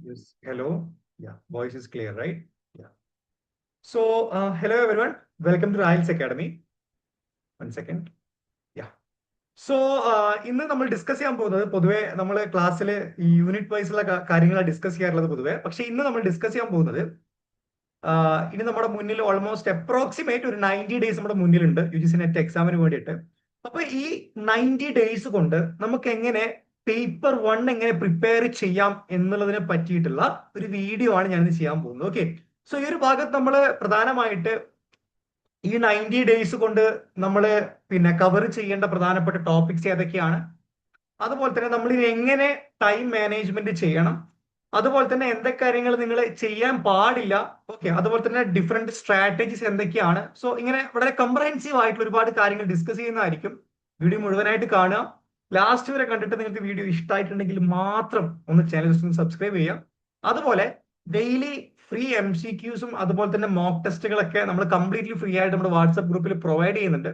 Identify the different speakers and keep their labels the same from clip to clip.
Speaker 1: Yes. Hello. Yeah. Voice is clear, right? Yeah. So, hello everyone. Welcome to IELTS Academy. One second. Yeah. So ഇന്ന് നമ്മൾ discuss ചെയ്യാൻ പോകുന്നത് പൊതുവെ നമ്മൾ ക്ലാസ്സിൽ ഈ യൂണിറ്റ് വൈസുള്ള കാര്യങ്ങളാണ് ഡിസ്കസ് ചെയ്യാറുള്ളത് പൊതുവെ. പക്ഷെ ഇന്ന് നമ്മൾ ഡിസ്കസ് ചെയ്യാൻ പോകുന്നത് ഇനി നമ്മുടെ മുന്നിൽ ഓൾമോസ്റ്റ് അപ്രോക്സിമേറ്റ് ഒരു 90 ഡേയ്സ് നമ്മുടെ മുന്നിലുണ്ട് UGC നെറ്റ് എക്സാമിന് വേണ്ടിയിട്ട്. അപ്പൊ ഈ 90 ഡേയ്സ് കൊണ്ട് നമുക്ക് എങ്ങനെ പേപ്പർ 1 എങ്ങനെ പ്രിപ്പയർ ചെയ്യാം എന്നുള്ളതിനെ പറ്റിയിട്ടുള്ള ഒരു വീഡിയോ ആണ് ഞാൻ ഇന്ന് ചെയ്യാൻ പോകുന്നത്. ഓക്കെ. സോ ഈ ഒരു ഭാഗത്ത് നമ്മൾ പ്രധാനമായിട്ട് ഈ 90 ഡേയ്സ് കൊണ്ട് നമ്മൾ പിന്നെ കവർ ചെയ്യേണ്ട പ്രധാനപ്പെട്ട ടോപ്പിക്സ് ഏതൊക്കെയാണ്, അതുപോലെ തന്നെ നമ്മൾ ഇത് എങ്ങനെ ടൈം മാനേജ്മെന്റ് ചെയ്യണം, അതുപോലെ തന്നെ എന്തൊക്കെ കാര്യങ്ങൾ നിങ്ങൾ ചെയ്യാൻ പാടില്ല, ഓക്കെ, അതുപോലെ തന്നെ ഡിഫറെന്റ് സ്ട്രാറ്റജീസ് എന്തൊക്കെയാണ്. സോ ഇങ്ങനെ വളരെ കംപ്രഹെൻസീവ് ആയിട്ടുള്ള ഒരുപാട് കാര്യങ്ങൾ ഡിസ്കസ് ചെയ്യുന്നതായിരിക്കും. വീഡിയോ മുഴുവനായിട്ട് കാണുക. ലാസ്റ്റ് വരെ കണ്ടിട്ട് നിങ്ങൾക്ക് വീഡിയോ ഇഷ്ടമായിട്ടുണ്ടെങ്കിൽ മാത്രം ഒന്ന് ചാനൽ സബ്സ്ക്രൈബ് ചെയ്യാം. അതുപോലെ ഡെയിലി ഫ്രീ MCQസും അതുപോലെ തന്നെ മോക്ക് ടെസ്റ്റുകളൊക്കെ നമ്മൾ കംപ്ലീറ്റ്ലി ഫ്രീ ആയിട്ട് നമ്മുടെ വാട്സ്ആപ്പ് ഗ്രൂപ്പിൽ പ്രൊവൈഡ് ചെയ്യുന്നുണ്ട്.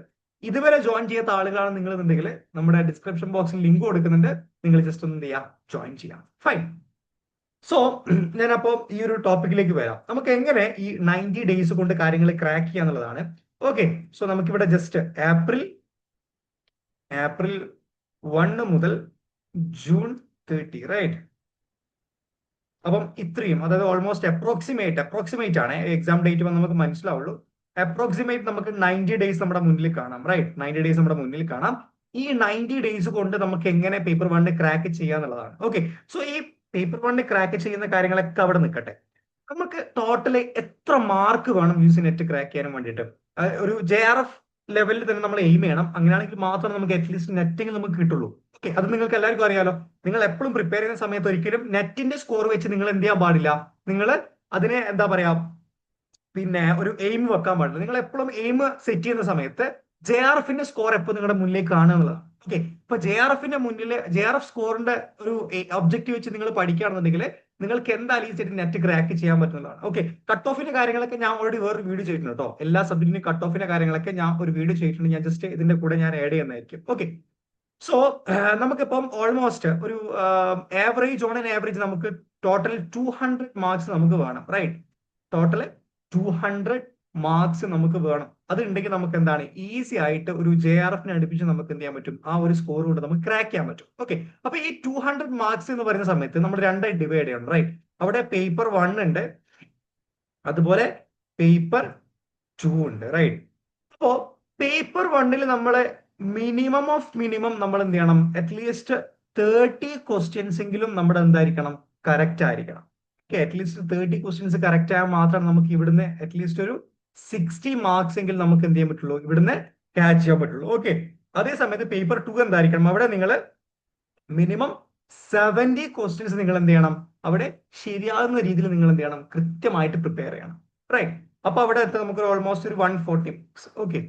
Speaker 1: ഇതുവരെ ജോയിൻ ചെയ്യാത്ത ആളുകളാണ് നിങ്ങൾ എന്നുണ്ടെങ്കിൽ നമ്മുടെ ഡിസ്ക്രിപ്ഷൻ ബോക്സിൽ ലിങ്ക് കൊടുക്കുന്നുണ്ട്. നിങ്ങൾ ജസ്റ്റ് ഒന്ന് എന്ത് ചെയ്യാം, ജോയിൻ ചെയ്യാം. ഫൈൻ. സോ ഞാനപ്പോൾ ഈ ഒരു ടോപ്പിക്കിലേക്ക് വരാം. നമുക്ക് എങ്ങനെ ഈ 90 ഡേയ്സ് കൊണ്ട് കാര്യങ്ങൾ ക്രാക്ക് ചെയ്യുക എന്നുള്ളതാണ്. ഓക്കെ. സോ നമുക്കിവിടെ ജസ്റ്റ് ഏപ്രിൽ 1 മുതൽ ജൂൺ 30, റൈറ്റ്? അപ്പം ഇത്രയും, അതായത് ഓൾമോസ്റ്റ് അപ്രോക്സിമേറ്റ് ആണ്. എക്സാം ഡേറ്റ് വന്ന് നമുക്ക് മനസ്സിലാവുള്ളൂ. അപ്രോക്സിമേറ്റ് നമുക്ക് 90 ഡേയ്സ് നമ്മുടെ മുന്നിൽ കാണാം, റൈറ്റ്? 90 ഡേയ്സ് നമ്മുടെ മുന്നിൽ കാണാം. ഈ 90 ഡേയ്സ് കൊണ്ട് നമുക്ക് എങ്ങനെ പേപ്പർ 1 ക്രാക്ക് ചെയ്യാന്നുള്ളതാണ്. ഓക്കെ. സോ ഈ പേപ്പർ 1 ക്രാക്ക് ചെയ്യുന്ന കാര്യങ്ങളൊക്കെ അവിടെ നിൽക്കട്ടെ. നമുക്ക് ടോട്ടൽ എത്ര മാർക്ക് വേണം UGC നെറ്റ് ക്രാക്ക് ചെയ്യാൻ വേണ്ടിയിട്ട്? ഒരു JRF ലെവലിൽ തന്നെ നമ്മൾ എയിം ചെയ്യണം. അങ്ങനെയാണെങ്കിൽ മാത്രമേ നമുക്ക് അറ്റ്ലീസ്റ്റ് നെറ്റിംഗ് നമുക്ക് കിട്ടുള്ളൂ. ഓക്കെ. അത് നിങ്ങൾക്ക് എല്ലാവർക്കും അറിയാലോ. നിങ്ങൾ എപ്പോഴും പ്രിപ്പയർ ചെയ്യുന്ന സമയത്ത് ഒരിക്കലും നെറ്റിന്റെ സ്കോർ വെച്ച് നിങ്ങൾ എന്ത് ചെയ്യാൻ പാടില്ല, നിങ്ങൾ അതിനെ എന്താ പറയാ, പിന്നെ ഒരു എയിം വെക്കാൻ പാടില്ല. നിങ്ങൾ എപ്പോഴും എയിം സെറ്റ് ചെയ്യുന്ന സമയത്ത് JRFന്റെ സ്കോർ എപ്പോൾ നിങ്ങളുടെ മുന്നിലേക്ക് കാണുക എന്നുള്ളതാണ്. ഓക്കെ. ഇപ്പൊ JRFന്റെ മുന്നിൽ JRF സ്കോറിന്റെ ഒരു ഒബ്ജക്റ്റീവ് വെച്ച് നിങ്ങൾ പഠിക്കുകയാണെന്നുണ്ടെങ്കിൽ നിങ്ങൾക്ക് എന്തായാലും ഈ സെറ്റ് നെറ്റ് ക്രാക്ക് ചെയ്യാൻ പറ്റുന്നതാണ്. ഓക്കെ. കട്ട് ഓഫിന്റെ കാര്യങ്ങളൊക്കെ ഞാൻ ഓൾറെഡി വേറൊരു വീഡിയോ ചെയ്തിട്ടുണ്ട് കേട്ടോ. എല്ലാ സബ്ജക്റ്റിനും കട്ട് ഓഫിന്റെ കാര്യങ്ങളൊക്കെ ഞാൻ ഒരു വീഡിയോ ചെയ്തിട്ടുണ്ട്. ഞാൻ ജസ്റ്റ് ഇതിന്റെ കൂടെ ഞാൻ ആഡ് ചെയ്യുന്നതായിരിക്കും. ഓക്കെ. സോ നമുക്കിപ്പം ഓൾമോസ്റ്റ് ഒരു ആവറേജ് ഓൺ ആൻ ആവറേജ് നമുക്ക് ടോട്ടൽ 200 മാർക്സ് നമുക്ക് വേണം, റൈറ്റ്? ടോട്ടൽ 200 മാർക്സ് നമുക്ക് വേണം. അത് ഉണ്ടെങ്കിൽ നമുക്ക് എന്താണ് ഈസി ആയിട്ട് ഒരു JRFനെ അടുപ്പിച്ച് നമുക്ക് എന്ത് ചെയ്യാൻ പറ്റും, ആ ഒരു സ്കോർ കൊണ്ട് നമുക്ക് ക്രാക്ക് ചെയ്യാൻ പറ്റും. ഓക്കെ. അപ്പൊ ഈ 200 മാർക്സ് എന്ന് പറയുന്ന സമയത്ത് നമ്മൾ രണ്ടായി ഡിവൈഡ് ചെയ്യണം, റൈറ്റ്? അവിടെ പേപ്പർ 1 ഉണ്ട്, അതുപോലെ പേപ്പർ 2 ഉണ്ട്, റൈറ്റ്? അപ്പോ പേപ്പർ 1ൽ നമ്മള് മിനിമം ഓഫ് മിനിമം നമ്മൾ എന്ത് ചെയ്യണം, അറ്റ്ലീസ്റ്റ് 30 ക്വസ്റ്റ്യൻസ് എങ്കിലും നമ്മുടെ എന്തായിരിക്കണം, കറക്റ്റ് ആയിരിക്കണം. ഓക്കെ. അറ്റ്ലീസ്റ്റ് 30 ക്വസ്റ്റ്യൻസ് കറക്റ്റ് ആയാൽ മാത്രം നമുക്ക് ഇവിടുന്ന് അറ്റ്ലീസ്റ്റ് ഒരു 60 മാർക്സ് എങ്കിൽ നമുക്ക് എന്ത് ചെയ്യാൻ പറ്റുള്ളൂ, ഇവിടുന്ന് ക്യാച്ച് ചെയ്യാൻ പറ്റുള്ളൂ. ഓക്കെ. അതേ സമയത്ത് പേപ്പർ 2 എന്തായിരിക്കണം, അവിടെ നിങ്ങൾ മിനിമം 70 ക്വസ്റ്റ്യൻസ് നിങ്ങൾ എന്ത് ചെയ്യണം, അവിടെ ശരിയാകുന്ന രീതിയിൽ നിങ്ങൾ എന്ത് ചെയ്യണം, കൃത്യമായിട്ട് പ്രിപ്പയർ ചെയ്യണം, റൈറ്റ്? അപ്പൊ അവിടെ നമുക്ക് ഓൾമോസ്റ്റ് ഒരു 140 മാർക്സ്. ഓക്കെ.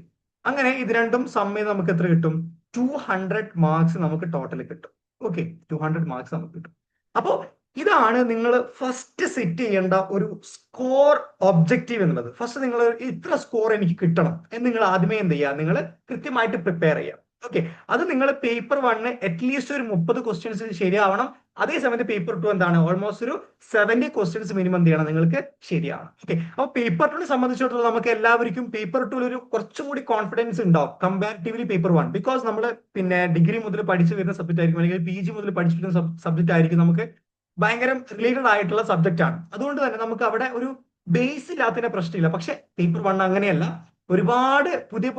Speaker 1: അങ്ങനെ ഇത് രണ്ടും സം ചെയ്ത് നമുക്ക് എത്ര കിട്ടും, 200 മാർക്സ് നമുക്ക് ടോട്ടൽ കിട്ടും. ഓക്കെ. 200 മാർക്സ് നമുക്ക് കിട്ടും. അപ്പോ ഇതാണ് നിങ്ങൾ ഫസ്റ്റ് സെറ്റ് ചെയ്യേണ്ട ഒരു സ്കോർ ഒബ്ജക്റ്റീവ് എന്നുള്ളത്. ഫസ്റ്റ് നിങ്ങൾ ഇത്ര സ്കോർ എനിക്ക് കിട്ടണം എന്ന് നിങ്ങൾ ആദ്യമേ എന്ത് ചെയ്യുക, നിങ്ങൾ കൃത്യമായിട്ട് പ്രിപ്പയർ ചെയ്യുക. ഓക്കെ. അത് നിങ്ങൾ പേപ്പർ 1 അറ്റ്ലീസ്റ്റ് ഒരു 30 ക്വസ്റ്റ്യൻസ് ശരിയാവണം. അതേസമയത്ത് പേപ്പർ 2 എന്താണ്, ഓൾമോസ്റ്റ് ഒരു 70 ക്വസ്റ്റ്യൻസ് മിനിമം എന്ത് ചെയ്യണം, നിങ്ങൾക്ക് ശരിയാണ്. ഓക്കെ. അപ്പൊ പേപ്പർ 2 സംബന്ധിച്ചിടത്തോളം നമുക്ക് എല്ലാവർക്കും പേപ്പർ 2 ഒരു കുറച്ചും കൂടി കോൺഫിഡൻസ് ഉണ്ടാവും കമ്പാരിറ്റീവ്ലി പേപ്പർ 1. ബിക്കോസ് നമ്മൾ പിന്നെ ഡിഗ്രി മുതൽ പഠിച്ചു വരുന്ന സബ്ജക്റ്റ് ആയിരിക്കും, അല്ലെങ്കിൽ PG മുതൽ പഠിച്ചു വരുന്ന സബ്ജക്റ്റ് ആയിരിക്കും, നമുക്ക് ഭയങ്കര റിലേറ്റഡ് ആയിട്ടുള്ള സബ്ജക്റ്റ് ആണ്. അതുകൊണ്ട് തന്നെ നമുക്ക് അവിടെ ഒരു ബേസ് ഇല്ലാത്തതിന്റെ പ്രശ്നമില്ല. പക്ഷെ പേപ്പർ 1 അങ്ങനെയല്ല. ഒരുപാട് പുതിയ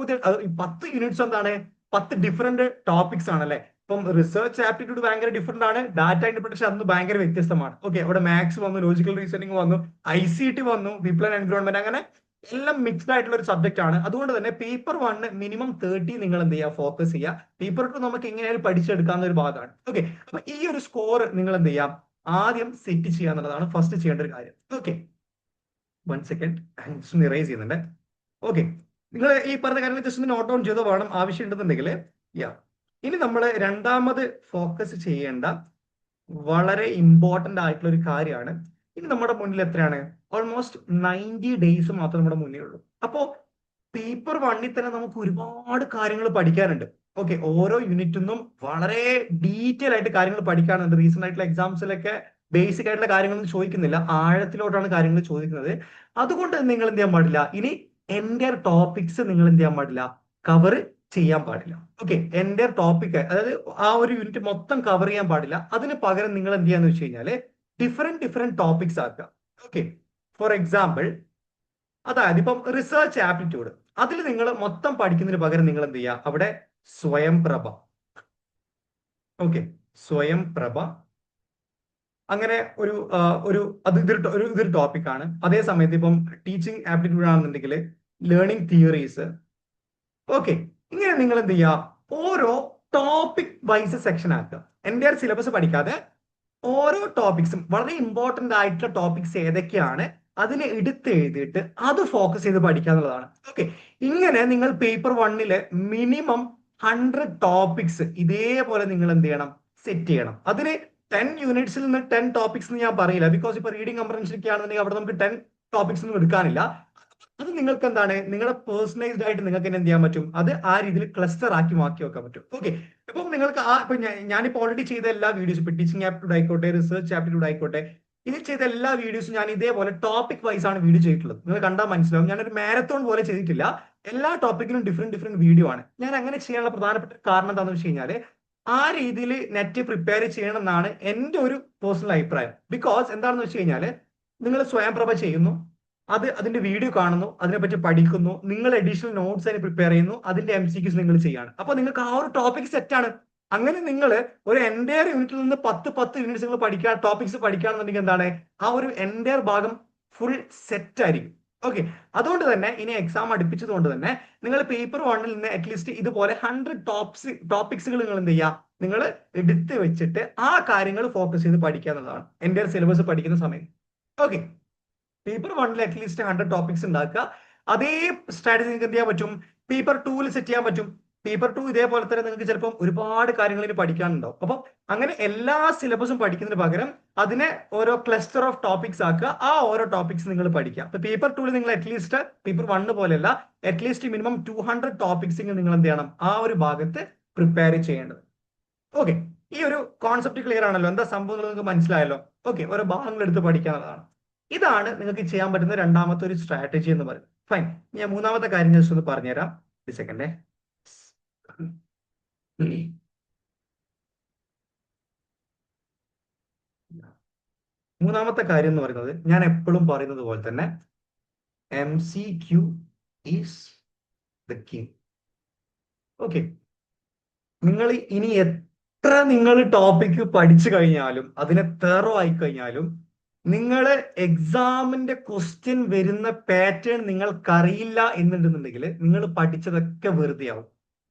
Speaker 1: 10 യൂണിറ്റ്സ് എന്താണ്, 10 ഡിഫറെന്റ് ടോപ്പിക്സ് ആണ്, അല്ലെ? ഇപ്പം റിസർച്ച് ആപ്റ്റിറ്റ്യൂഡ് ഭയങ്കര ഡിഫറെന്റ് ആണ്, ഡാറ്റ ഇന്റർപ്രിട്ടേഷൻ അന്ന് ഭയങ്കര വ്യത്യസ്തമാണ്. ഓക്കെ. അവിടെ മാത്സ് വന്നു, ലോജിക്കൽ റീസണിങ് വന്നു, ICT വന്നു, പീപ്പിൾ ആൻഡ് എൻവയോൺമെന്റ്, അങ്ങനെ എല്ലാം മിക്സ്ഡ് ആയിട്ടുള്ള ഒരു സബ്ജക്ട് ആണ്. അതുകൊണ്ട് തന്നെ പേപ്പർ 1 മിനിമം 30 നിങ്ങൾ എന്ത് ചെയ്യുക, ഫോക്കസ് ചെയ്യുക. പേപ്പർ 2 നമുക്ക് എങ്ങനെയായാലും പഠിച്ചെടുക്കാവുന്ന ഒരു ഭാഗമാണ്. ഓക്കെ. അപ്പൊ ഈ ഒരു സ്കോർ നിങ്ങൾ എന്ത് ചെയ്യാം, ആദ്യം സെറ്റ് ചെയ്യുക എന്നുള്ളതാണ് ഫസ്റ്റ് ചെയ്യേണ്ട ഒരു കാര്യം. ഓക്കെ. 1 സെക്കൻഡ്, ഇറേസ് ചെയ്യുന്നുണ്ട്. ഓക്കെ. നിങ്ങൾ ഈ പറഞ്ഞ കാര്യങ്ങൾ ജസ്റ്റ് നോട്ട് ഡൗൺ ചെയ്തോ വേണം, ആവശ്യം ഉണ്ടെന്നുണ്ടെങ്കിൽ. ഇനി നമ്മൾ രണ്ടാമത് ഫോക്കസ് ചെയ്യേണ്ട വളരെ ഇമ്പോർട്ടന്റ് ആയിട്ടുള്ള ഒരു കാര്യമാണ്. ഇനി നമ്മുടെ മുന്നിൽ എത്രയാണ്, ഓൾമോസ്റ്റ് 90 ഡേയ്സ് മാത്രമേ നമ്മുടെ മുന്നിലുള്ളൂ. അപ്പോ പേപ്പർ 1ൽ തന്നെ നമുക്ക് ഒരുപാട് കാര്യങ്ങൾ പഠിക്കാനുണ്ട്. ഓക്കെ. ഓരോ യൂണിറ്റിൽ നിന്നും വളരെ ഡീറ്റെയിൽ ആയിട്ട് കാര്യങ്ങൾ പഠിക്കാനുണ്ട്. റീസെന്റ് ആയിട്ടുള്ള എക്സാംസിലൊക്കെ ബേസിക് ആയിട്ടുള്ള കാര്യങ്ങളൊന്നും ചോദിക്കുന്നില്ല, ആഴത്തിലോട്ടാണ് കാര്യങ്ങൾ ചോദിക്കുന്നത്. അതുകൊണ്ട് നിങ്ങൾ എന്ത് ചെയ്യാൻ പാടില്ല, ഇനി എൻ്റെ ടോപ്പിക്സ് നിങ്ങൾ എന്ത് ചെയ്യാൻ പാടില്ല, കവർ ചെയ്യാൻ പാടില്ല. ഓക്കെ, എൻ്റെ ടോപ്പിക് അതായത് ആ ഒരു യൂണിറ്റ് മൊത്തം കവർ ചെയ്യാൻ പാടില്ല. അതിന് പകരം നിങ്ങൾ എന്ത് ചെയ്യാന്ന് വെച്ച് കഴിഞ്ഞാല് ഡിഫറെന്റ് ടോപ്പിക്സ് ആക്കുക. ഓക്കെ, ഫോർ എക്സാമ്പിൾ, അതായത് ഇപ്പം റിസർച്ച് ആപ്റ്റിറ്റ്യൂഡ്, അതിൽ നിങ്ങൾ മൊത്തം പഠിക്കുന്നതിന് പകരം നിങ്ങൾ എന്ത് ചെയ്യുക, അവിടെ സ്വയംപ്രഭ. ഓക്കെ, സ്വയംപ്രഭ അങ്ങനെ ഇതൊരു ടോപ്പിക്കാണ്. അതേ സമയത്ത് ഇപ്പം ടീച്ചിങ് ആപ്റ്റിറ്റ്യൂഡ് ആണെന്നുണ്ടെങ്കിൽ ലേണിംഗ് തിയറീസ്. ഓക്കെ, ഇങ്ങനെ നിങ്ങൾ എന്ത് ചെയ്യുക, ഓരോ ടോപ്പിക് വൈസ് സെക്ഷൻ ആക്കുക. എൻ്റെ സിലബസ് പഠിക്കാതെ ഓരോ ടോപ്പിക്സും, വളരെ ഇമ്പോർട്ടന്റ് ആയിട്ടുള്ള ടോപ്പിക്സ് ഏതൊക്കെയാണ് അതിനെ എടുത്ത് എഴുതിയിട്ട് അത് ഫോക്കസ് ചെയ്ത് പഠിക്കുക എന്നുള്ളതാണ്. ഓക്കെ, ഇങ്ങനെ നിങ്ങൾ പേപ്പർ 1 മിനിമം 100 ടോപ്പിക്സ് ഇതേപോലെ നിങ്ങൾ എന്ത് ചെയ്യണം, സെറ്റ് ചെയ്യണം. അതിന് 10 യൂണിറ്റ്സിൽ നിന്ന് 10 ടോപ്പിക്സ് എന്ന് ഞാൻ പറയില്ല, ബിക്കോസ് ഇപ്പൊ റീഡിംഗ് കംപ്രഹെൻഷൻ ഒക്കെ ആണെന്നുണ്ടെങ്കിൽ അവിടെ നമുക്ക് 10 ടോപ്പിക്സ് ഒന്നും എടുക്കാനില്ല. അത് നിങ്ങൾക്ക് എന്താണ്, നിങ്ങളുടെ പേഴ്സണലൈസ്ഡ് ആയിട്ട് നിങ്ങൾക്ക് എന്ത് ചെയ്യാൻ പറ്റും, അത് ആ രീതിയിൽ ക്ലസ്റ്റർ ആക്കി മാറ്റി വെക്കാൻ പറ്റും. ഓക്കെ, ഇപ്പം നിങ്ങൾക്ക് ഇപ്പൊ ഞാനിപ്പോ ഓൾറെഡി ചെയ്ത എല്ലാ വീഡിയോസും, ഇപ്പൊ ടീച്ചിങ് ആപ്റ്റിറ്റ്യൂഡ് ആയിക്കോട്ടെ, റിസർച്ച് ആപ്റ്റിറ്റ്യൂഡ് ആയിക്കോട്ടെ, ഇത് ചെയ്ത എല്ലാ വീഡിയോസും ഞാൻ ഇതേപോലെ ടോപ്പിക് വൈസ് ആണ് വീഡിയോ ചെയ്തിട്ടുള്ളത്. നിങ്ങൾ കണ്ടാൽ മനസ്സിലാവും, ഞാനൊരു മാരത്തോൺ പോലെ ചെയ്തിട്ടില്ല. എല്ലാ ടോപ്പിക്കിനും ഡിഫറെന്റ് വീഡിയോ ആണ്. ഞാൻ അങ്ങനെ ചെയ്യാനുള്ള പ്രധാനപ്പെട്ട കാരണം എന്താണെന്ന് വെച്ച് കഴിഞ്ഞാല് ആ രീതിയിൽ നെറ്റ് പ്രിപ്പയർ ചെയ്യണം എന്നാണ് എൻ്റെ ഒരു പേഴ്സണൽ അഭിപ്രായം. ബിക്കോസ് എന്താണെന്ന് വെച്ച് കഴിഞ്ഞാല് നിങ്ങൾ സ്വയംപ്രഭ ചെയ്യുന്നു, അതിന്റെ വീഡിയോ കാണുന്നു, അതിനെപ്പറ്റി പഠിക്കുന്നു, നിങ്ങൾ അഡീഷണൽ നോട്ട്സ് അതിന് പ്രിപ്പയർ ചെയ്യുന്നു, അതിന്റെ MCQs നിങ്ങൾ ചെയ്യാണ്. അപ്പൊ നിങ്ങൾക്ക് ആ ഒരു ടോപ്പിക് സെറ്റ് ആണ്. അങ്ങനെ നിങ്ങൾ ഒരു എൻറ്റയർ യൂണിറ്റിൽ നിന്ന് 10 യൂണിറ്റ്സ് നിങ്ങൾ പഠിക്കാൻ, ടോപ്പിക്സ് പഠിക്കുകയാണെന്നുണ്ടെങ്കിൽ എന്താണ്, ആ ഒരു എൻറ്റയർ ഭാഗം ഫുൾ സെറ്റ് ആയിരിക്കും. ഓക്കെ, അതുകൊണ്ട് തന്നെ ഇനി എക്സാം അടുപ്പിച്ചത് കൊണ്ട് തന്നെ നിങ്ങൾ പേപ്പർ 1 നിന്ന് അറ്റ്ലീസ്റ്റ് ഇതുപോലെ 100 ടോപ്പിക്സുകൾ നിങ്ങൾ എന്ത് ചെയ്യുക, നിങ്ങൾ എടുത്ത് വെച്ചിട്ട് ആ കാര്യങ്ങൾ ഫോക്കസ് ചെയ്ത് പഠിക്കുക എന്നുള്ളതാണ് എൻ്റെ സിലബസ് പഠിക്കുന്ന സമയം. ഓക്കെ, പേപ്പർ 1 അറ്റ്ലീസ്റ്റ് 100 ടോപ്പിക്സ് ഉണ്ടാക്കുക. അതേ സ്ട്രാറ്റജി നിങ്ങൾക്ക് എന്ത് ചെയ്യാൻ പറ്റും, പേപ്പർ 2 സെറ്റ് ചെയ്യാൻ പറ്റും. പേപ്പർ 2 ഇതേപോലെ തന്നെ നിങ്ങൾക്ക് ചിലപ്പോൾ ഒരുപാട് കാര്യങ്ങൾ ഇനി പഠിക്കാനുണ്ടാവും. അപ്പം അങ്ങനെ എല്ലാ സിലബസും പഠിക്കുന്നതിന് പകരം അതിനെ ഓരോ ക്ലസ്റ്റർ ഓഫ് ടോപ്പിക്സ് ആക്കുക. ആ ഓരോ ടോപ്പിക്സ് നിങ്ങൾ പഠിക്കുക. അപ്പൊ പേപ്പർ 2 നിങ്ങൾ അറ്റ്ലീസ്റ്റ് പേപ്പർ 1 പോലെയല്ല, അറ്റ്ലീസ്റ്റ് മിനിമം 200 ടോപ്പിക്സ് നിങ്ങൾ എന്ത് ചെയ്യണം, ആ ഒരു ഭാഗത്ത് പ്രിപ്പയർ ചെയ്യേണ്ടത്. ഓക്കെ, ഈ ഒരു കോൺസെപ്റ്റ് ക്ലിയർ ആണല്ലോ, എന്താ സംഭവം നിങ്ങൾക്ക് മനസ്സിലായല്ലോ. ഓക്കെ, ഓരോ ഭാഗങ്ങൾ എടുത്ത് പഠിക്കാനുള്ളതാണ്. ഇതാണ് നിങ്ങൾക്ക് ചെയ്യാൻ പറ്റുന്ന രണ്ടാമത്തെ ഒരു സ്ട്രാറ്റജി എന്ന് പറയുന്നത്. ഫൈൻ, ഞാൻ മൂന്നാമത്തെ കാര്യം ജസ്റ്റ് ഒന്ന് പറഞ്ഞുതരാം. ഒരു സെക്കൻഡേ. മൂന്നാമത്തെ കാര്യം എന്ന് പറയുന്നത് ഞാൻ എപ്പോഴും പറയുന്നത് പോലെ തന്നെ MCQ is the king. Okay, നിങ്ങൾ ഇനി എത്ര നിങ്ങൾ ടോപ്പിക് പഠിച്ചു കഴിഞ്ഞാലും അതിനെ തെറോ ആയി കഴിഞ്ഞാലും നിങ്ങൾ എക്സാമിന്റെ ക്വസ്റ്റ്യൻ വരുന്ന പാറ്റേൺ നിങ്ങൾക്കറിയില്ല എന്നുണ്ടെന്നുണ്ടെങ്കിൽ നിങ്ങൾ പഠിച്ചതൊക്കെ വെറുതെ ആവും.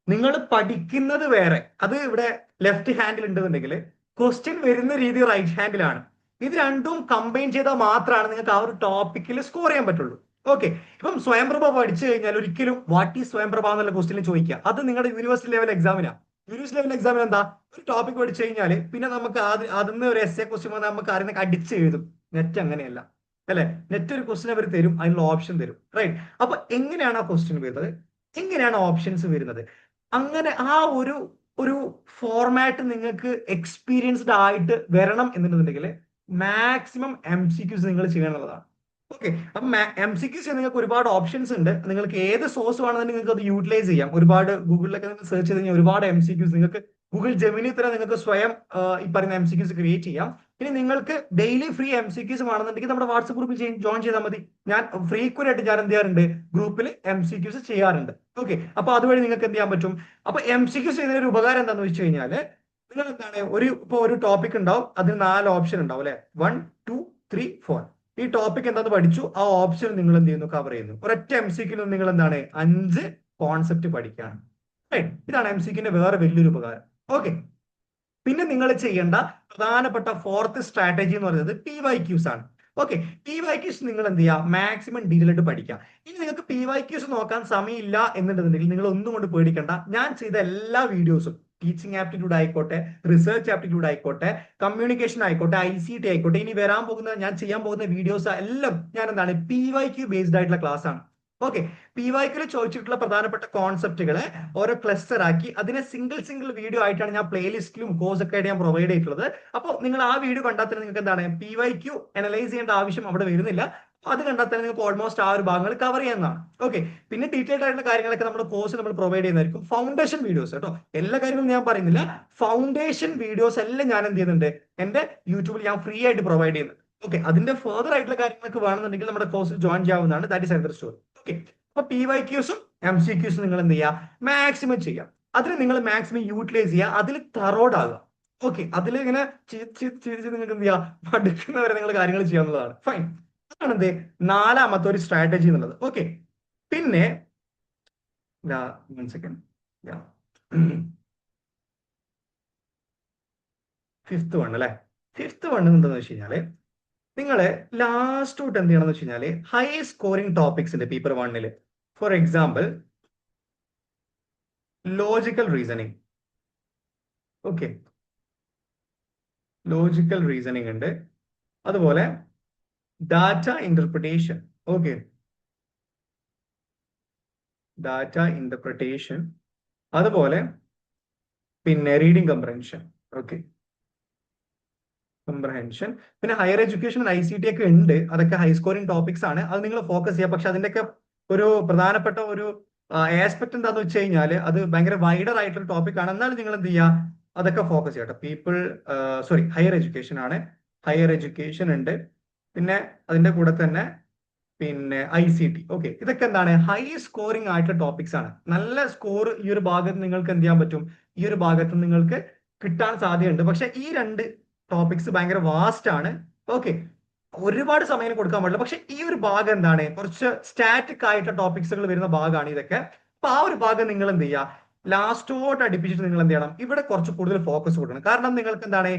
Speaker 1: നിങ്ങൾ പഠിക്കുന്നത് വേറെ, അത് ഇവിടെ ലെഫ്റ്റ് ഹാൻഡിൽ ഉണ്ടെന്നുണ്ടെങ്കിൽ ക്വസ്റ്റ്യൻ വരുന്ന രീതി റൈറ്റ് ഹാൻഡിലാണ്. ഇത് രണ്ടും കമ്പൈൻ ചെയ്താൽ മാത്രമാണ് നിങ്ങൾക്ക് ആ ഒരു ടോപ്പിക്കിൽ സ്കോർ ചെയ്യാൻ പറ്റുള്ളൂ. ഓക്കെ, ഇപ്പം സ്വയംപ്രഭ പഠിച്ചു കഴിഞ്ഞാൽ ഒരിക്കലും വാട്ട് ഈസ് സ്വയംപ്രഭ എന്നുള്ള ക്വസ്റ്റ്യൻ ചോദിക്കുക, അത് നിങ്ങളുടെ യൂണിവേഴ്സിറ്റി ലെവൽ എക്സാമിനാണ്. യൂണിവേഴ്സിറ്റി ലെവൽ എക്സാമിന് എന്താ, ഒരു ടോപ്പിക് പഠിച്ചു കഴിഞ്ഞാൽ പിന്നെ നമുക്ക് അതിന്ന് ഒരു എസ്എ ക്വസ്റ്റ്യൻ വന്നാൽ നമുക്ക് അറിയുന്ന അടിച്ച് എഴുതും. നെറ്റ് അങ്ങനെയല്ല, അല്ലെ? നെറ്റ് ഒരു ക്വസ്റ്റ്യൻ അവർ തരും, അതിനുള്ള ഓപ്ഷൻ തരും, റൈറ്റ്? അപ്പൊ എങ്ങനെയാണ് ആ ക്വസ്റ്റ്യൻ വരുന്നത്, എങ്ങനെയാണ് ഓപ്ഷൻസ് വരുന്നത്, അങ്ങനെ ആ ഒരു ഒരു ഫോർമാറ്റ് നിങ്ങൾക്ക് എക്സ്പീരിയൻസ്ഡ് ആയിട്ട് വരണം എന്നുണ്ടെന്നുണ്ടെങ്കിൽ മാക്സിമം MCQs നിങ്ങൾ ചെയ്യണമെന്നുള്ളതാണ്. ഓക്കെ, അപ്പൊ MCQs നിങ്ങൾക്ക് ഒരുപാട് ഓപ്ഷൻസ് ഉണ്ട്. നിങ്ങൾക്ക് ഏത് സോഴ്സ് വേണമെന്നുണ്ടെങ്കിൽ നിങ്ങൾക്ക് അത് യൂട്ടിലൈസ് ചെയ്യാം. ഒരുപാട് ഗൂഗിളിലൊക്കെ നിങ്ങൾ സെർച്ച് ചെയ്ത് കഴിഞ്ഞാൽ ഒരുപാട് MCQs നിങ്ങൾക്ക് ഗൂഗിൾ ജെമിനി തന്നെ നിങ്ങൾക്ക് സ്വയം ഈ പറയുന്ന MCQs ക്രിയേറ്റ് ചെയ്യാം. ഇനി നിങ്ങൾക്ക് ഡെയിലി ഫ്രീ MCQs ആണെന്നുണ്ടെങ്കിൽ നമ്മുടെ വാട്സ്ആപ്പ് ഗ്രൂപ്പിൽ ജോയിൻ ചെയ്താൽ മതി. ഞാൻ ഫ്രീക്വന്റ് ആയിട്ട് ഞാൻ എന്ത് ചെയ്യാറുണ്ട്, ഗ്രൂപ്പിൽ MCQs ചെയ്യാറുണ്ട്. ഓക്കെ, അപ്പൊ അതുവഴി നിങ്ങൾക്ക് എന്ത് ചെയ്യാൻ പറ്റും. അപ്പൊ MCQs ചെയ്യുന്ന ഒരു ഉപകാരം എന്താണെന്ന് വെച്ച് കഴിഞ്ഞാൽ നിങ്ങൾ എന്താണ്, ഒരു ടോപ്പിക് ഉണ്ടാവും, അതിന് 4 ഓപ്ഷൻ ഉണ്ടാവും, അല്ലെ? 1 2 3 4. ഈ ടോപ്പിക് എന്താണെന്ന് പഠിച്ചു, ആ ഓപ്ഷൻ നിങ്ങൾ എന്ത് ചെയ്യുന്നു, കവർ ചെയ്യുന്നു. ഒരൊറ്റ MCQ നിങ്ങൾ എന്താണ് 5 കോൺസെപ്റ്റ് പഠിക്കുകയാണ്. ഇതാണ് MCQന്റെ വേറെ വലിയൊരു ഉപകാരം. ഓക്കെ, പിന്നെ നിങ്ങൾ ചെയ്യേണ്ട പ്രധാനപ്പെട്ട 4th സ്ട്രാറ്റജി എന്ന് പറയുന്നത് PYQs ആണ്. ഓക്കെ, PYQs നിങ്ങൾ എന്ത് ചെയ്യുക, മാക്സിമം ഡീറ്റെയിൽ ആയിട്ട് പഠിക്കുക. ഇനി നിങ്ങൾക്ക് PYQs നോക്കാൻ സമയമില്ല എന്നുണ്ടെന്നുണ്ടെങ്കിൽ നിങ്ങൾ ഒന്നും കൊണ്ട് പേടിക്കണ്ട. ഞാൻ ചെയ്ത എല്ലാ വീഡിയോസും, ടീച്ചിങ് ആപ്റ്റിറ്റ്യൂഡ് ആയിക്കോട്ടെ, റിസർച്ച് ആപ്റ്റിറ്റ്യൂഡ് ആയിക്കോട്ടെ, കമ്മ്യൂണിക്കേഷൻ ആയിക്കോട്ടെ, ICT ആയിക്കോട്ടെ, ഇനി വരാൻ പോകുന്ന ഞാൻ ചെയ്യാൻ പോകുന്ന വീഡിയോസ് എല്ലാം ഞാൻ എന്താണ് PYQ ബേസ്ഡ് ആയിട്ടുള്ള ക്ലാസ് ആണ്. ഓക്കെ, PYQ ചോദിച്ചിട്ടുള്ള പ്രധാനപ്പെട്ട കോൺസെപ്റ്റുകളെ ഓരോ ക്ലസ്റ്റർ ആക്കി അതിനെ സിംഗിൾ വീഡിയോ ആയിട്ടാണ് ഞാൻ പ്ലേലിസ്റ്റിലും കോഴ്സ് ഒക്കെ ആയിട്ട് ഞാൻ പ്രൊവൈഡ് ചെയ്തിട്ടുള്ളത്. അപ്പോൾ നിങ്ങൾ ആ വീഡിയോ കണ്ടാൽ തന്നെ നിങ്ങൾക്ക് എന്താണ് PYQ അനലൈസ് ചെയ്യേണ്ട ആവശ്യം അവിടെ വരുന്നില്ല. അത് കണ്ടാൽ തന്നെ നിങ്ങൾക്ക് ഓൾമോസ്റ്റ് ആ ഒരു ഭാഗങ്ങൾ കവർ ചെയ്യാവുന്നതാണ്. ഓക്കെ, പിന്നെ ഡീറ്റെയിൽഡ് ആയിട്ടുള്ള കാര്യങ്ങളൊക്കെ നമ്മുടെ കോഴ്സ് നമ്മൾ പ്രൊവൈഡ് ചെയ്യുന്നതായിരിക്കും. ഫൗണ്ടേഷൻ വീഡിയോസ് കേട്ടോ, എല്ലാ കാര്യങ്ങളും ഞാൻ പറയുന്നില്ല. ഫൗണ്ടേഷൻ വീഡിയോസ് എല്ലാം ഞാൻ എന്ത് ചെയ്യുന്നുണ്ട്, എന്റെ യൂട്യൂബിൽ ഞാൻ ഫ്രീ ആയിട്ട് പ്രൊവൈഡ് ചെയ്യുന്നുണ്ട്. ഓക്കെ, അതിന്റെ ഫർദർ ആയിട്ടുള്ള കാര്യങ്ങളൊക്കെ വേണമെന്നുണ്ടെങ്കിൽ നമ്മുടെ കോഴ്സിൽ ജോയിൻ ചെയ്യാവുന്നതാണ്. That is another story. Okay, അപ്പൊ PYQസും MCQസും നിങ്ങൾ എന്ത് ചെയ്യുക, മാക്സിമം ചെയ്യുക. അതിന് നിങ്ങൾ മാക്സിമം യൂട്ടിലൈസ് ചെയ്യുക, അതിൽ തറോഡ് ആകുക. ഓക്കെ, അതിൽ ഇങ്ങനെ നിങ്ങൾക്ക് എന്ത് ചെയ്യുക, മടുക്കുന്നവരെ നിങ്ങൾ കാര്യങ്ങൾ ചെയ്യാവുന്നതാണ്. ഫൈൻ, അതാണ് എന്ത് നാലാമത്തെ ഒരു സ്ട്രാറ്റജി എന്നുള്ളത്. ഓക്കെ, പിന്നെ ഫിഫ്ത്ത് വൺ അല്ലെ. ഫിഫ്ത്ത് വൺ എന്താണെന്ന് വെച്ച് കഴിഞ്ഞാല് നിങ്ങള് ലാസ്റ്റ് തൊട്ട് എന്ത് ചെയ്യണമെന്ന് വെച്ച് കഴിഞ്ഞാല് ഹൈ സ്കോറിംഗ് ടോപ്പിക്സ് ഉണ്ട് paper 1. For example logical reasoning. Okay, logical reasoning ഉണ്ട്, അതുപോലെ data interpretation. Okay, data interpretation, അതുപോലെ പിന്നെ റീഡിംഗ് കംപ്രഹെൻഷൻ. ഓക്കെ, കംപ്രഹെൻഷൻ, പിന്നെ ഹയർ എഡ്യൂക്കേഷൻ ICT ഒക്കെ ഉണ്ട്. അതൊക്കെ ഹൈ സ്കോറിംഗ് ടോപ്പിക്സ് ആണ്, അത് നിങ്ങൾ ഫോക്കസ് ചെയ്യുക. പക്ഷെ അതിന്റെയൊക്കെ ഒരു പ്രധാനപ്പെട്ട ഒരു ആസ്പെക്ട് എന്താന്ന് വെച്ച് കഴിഞ്ഞാൽ അത് ഭയങ്കര വൈഡർ ആയിട്ടുള്ള ടോപ്പിക് ആണ്. എന്നാലും നിങ്ങൾ എന്ത് ചെയ്യുക, അതൊക്കെ ഫോക്കസ് ചെയ്യട്ടെ. ഹയർ എഡ്യൂക്കേഷൻ ആണ്, ഹയർ എഡ്യൂക്കേഷൻ ഉണ്ട്, പിന്നെ അതിന്റെ കൂടെ തന്നെ പിന്നെ ICT. ഓക്കെ, ഇതൊക്കെ എന്താണ് ഹൈ സ്കോറിംഗ് ആയിട്ടുള്ള ടോപ്പിക്സ് ആണ്. നല്ല സ്കോർ ഈ ഒരു ഭാഗത്ത് നിങ്ങൾക്ക് എന്ത് ചെയ്യാൻ പറ്റും, ഈ ഒരു ഭാഗത്ത് നിങ്ങൾക്ക് കിട്ടാൻ സാധ്യതയുണ്ട്. പക്ഷെ ഈ രണ്ട് ടോപ്പിക്സ് ഭയങ്കര വാസ്റ്റ് ആണ്. ഓക്കെ, ഒരുപാട് സമയം കൊടുക്കാൻ പാടില്ല. പക്ഷെ ഈ ഒരു ഭാഗം എന്താണ് കുറച്ച് സ്റ്റാറ്റിക് ആയിട്ട് ടോപ്പിക്സുകൾ വരുന്ന ഭാഗമാണ് ഇതൊക്കെ. അപ്പൊ ആ ഒരു ഭാഗം നിങ്ങൾ എന്ത് ചെയ്യുക, ലാസ്റ്റോട്ട് അടുപ്പിച്ചിട്ട് നിങ്ങൾ എന്ത് ചെയ്യണം, ഇവിടെ കുറച്ച് കൂടുതൽ ഫോക്കസ് കൊടുക്കണം. കാരണം നിങ്ങൾക്ക് എന്താണ്